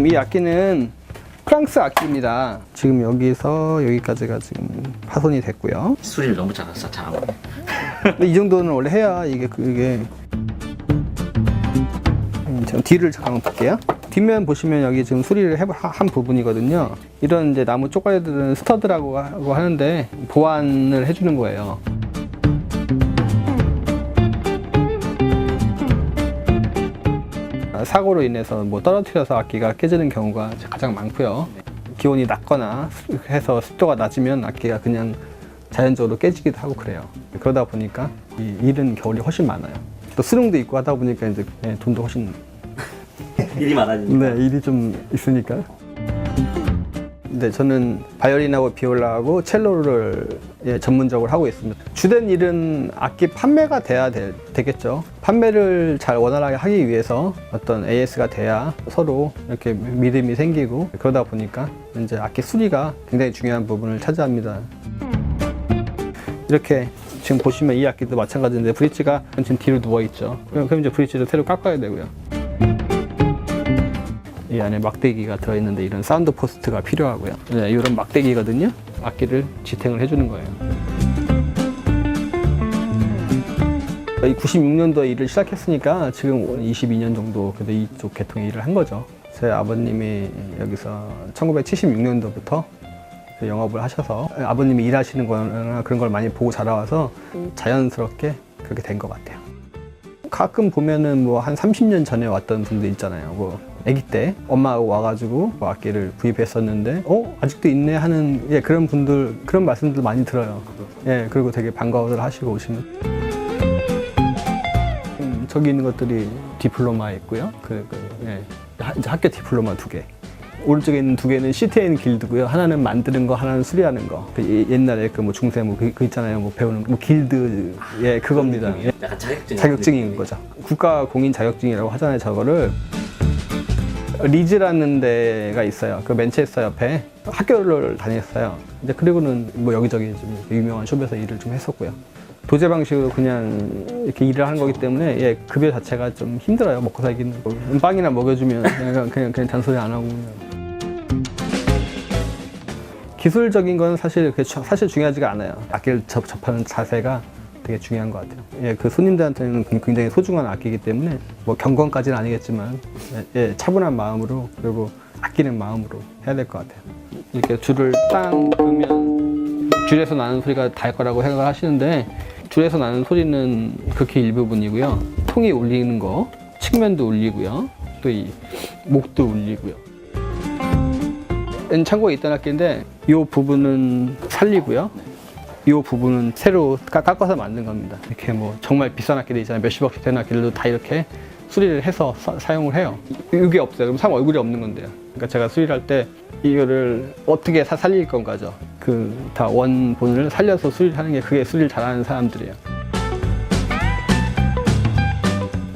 이 악기는 프랑스 악기입니다. 지금 여기서 여기까지가 지금 파손이 됐고요. 소리를 너무 잘하고. 근데 이 정도는 원래 해야 이게 저 뒤를 잠깐 볼게요. 뒷면 보시면 여기 지금 수리를 한 부분이거든요. 이런 이제 나무 쪼가리들은 스터드라고 하는데 보완을 해주는 거예요. 사고로 인해서 뭐 떨어뜨려서 악기가 깨지는 경우가 가장 많고요. 기온이 낮거나 해서 습도가 낮으면 악기가 그냥 자연적으로 깨지기도 하고 그래요. 그러다 보니까 이 일은 겨울이 훨씬 많아요. 또 수능도 있고 하다 보니까 이제 돈도 훨씬 일이 많아지니까. 네, 일이 좀 있으니까. 네, 저는 바이올린하고 비올라하고 첼로를 전문적으로 하고 있습니다. 주된 일은 악기 판매가 돼야 되겠죠. 판매를 잘 원활하게 하기 위해서 어떤 AS가 돼야 서로 이렇게 믿음이 생기고 그러다 보니까 이제 악기 수리가 굉장히 중요한 부분을 차지합니다. 이렇게 지금 보시면 이 악기도 마찬가지인데 브릿지가 지금 뒤로 누워 있죠. 그럼 이제 브릿지를 새로 깎아야 되고요. 이 안에 막대기가 들어있는데 이런 사운드 포스트가 필요하고요. 네, 이런 막대기거든요. 악기를 지탱을 해주는 거예요. 96년도에 일을 시작했으니까 지금 22년 정도 그래도 이쪽 계통의 일을 한 거죠. 제 아버님이 여기서 1976년도부터 영업을 하셔서 아버님이 일하시는 거나 그런 걸 많이 보고 자라와서 자연스럽게 그렇게 된 것 같아요. 가끔 보면은 뭐 한 30년 전에 왔던 분들 있잖아요. 뭐 아기 때 엄마하고 와가지고 뭐 악기를 구입했었는데 아직도 있네 하는 그런 분들 그런 말씀들 많이 들어요. 예, 그리고 되게 반가워들 하시고 오시는. 저기 있는 것들이 디플로마 있고요. 이제 학교 디플로마 2개. 오른쪽에 있는 2개는 CTN 길드고요. 하나는 만드는 거, 하나는 수리하는 거. 옛날에 그 뭐 중세 그 있잖아요. 뭐 배우는 뭐 길드 그겁니다. 약간 자격증인 거죠. 국가 공인 자격증이라고 하잖아요. 저거를 리즈라는 데가 있어요. 그 맨체스터 옆에 학교를 다녔어요. 이제 그리고는 뭐 여기저기 좀 유명한 숍에서 일을 좀 했었고요. 도제 방식으로 그냥 이렇게 일을 하는 거기 때문에 급여 자체가 좀 힘들어요. 먹고 살기는. 빵이나 먹여주면 그냥 잔소리 안 하고. 기술적인 건 사실 중요하지가 않아요. 악기를 접하는 자세가 되게 중요한 것 같아요. 그 손님들한테는 굉장히 소중한 악기이기 때문에 뭐 경건까지는 아니겠지만 차분한 마음으로 그리고 아끼는 마음으로 해야 될 것 같아요. 이렇게 줄을 땅 그으면 줄에서 나는 소리가 달 거라고 생각을 하시는데 줄에서 나는 소리는 극히 일부분이고요. 통이 울리는 거, 측면도 울리고요. 또 이 목도 울리고요. 창고에 있던 악기인데 이 부분은 살리고요. 이 부분은 새로 깎아서 만든 겁니다. 이렇게 뭐 정말 비싼 악기들 있잖아요. 몇십억씩 되는 악기들도 다 이렇게 수리를 해서 사용을 해요. 이게 없어요. 그럼 사람 얼굴이 없는 건데요. 그러니까 제가 수리를 할 때 이거를 어떻게 살릴 건가죠. 다 원본을 살려서 수리를 하는 게 그게 수리를 잘하는 사람들이에요.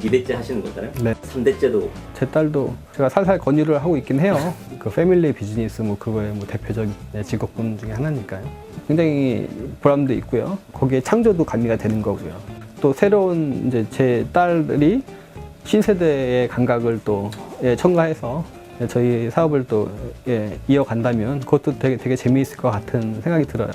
2대째 하시는 거잖아요? 네. 3대째도. 제 딸도 제가 살살 권유를 하고 있긴 해요. 그 패밀리 비즈니스 뭐 그거의 뭐 대표적인 직업군 중에 하나니까요. 굉장히 보람도 있고요. 거기에 창조도 가미가 되는 거고요. 또 새로운 이제 제 딸이 신세대의 감각을 또 첨가해서 저희 사업을 또 이어간다면 그것도 되게 재미있을 것 같은 생각이 들어요.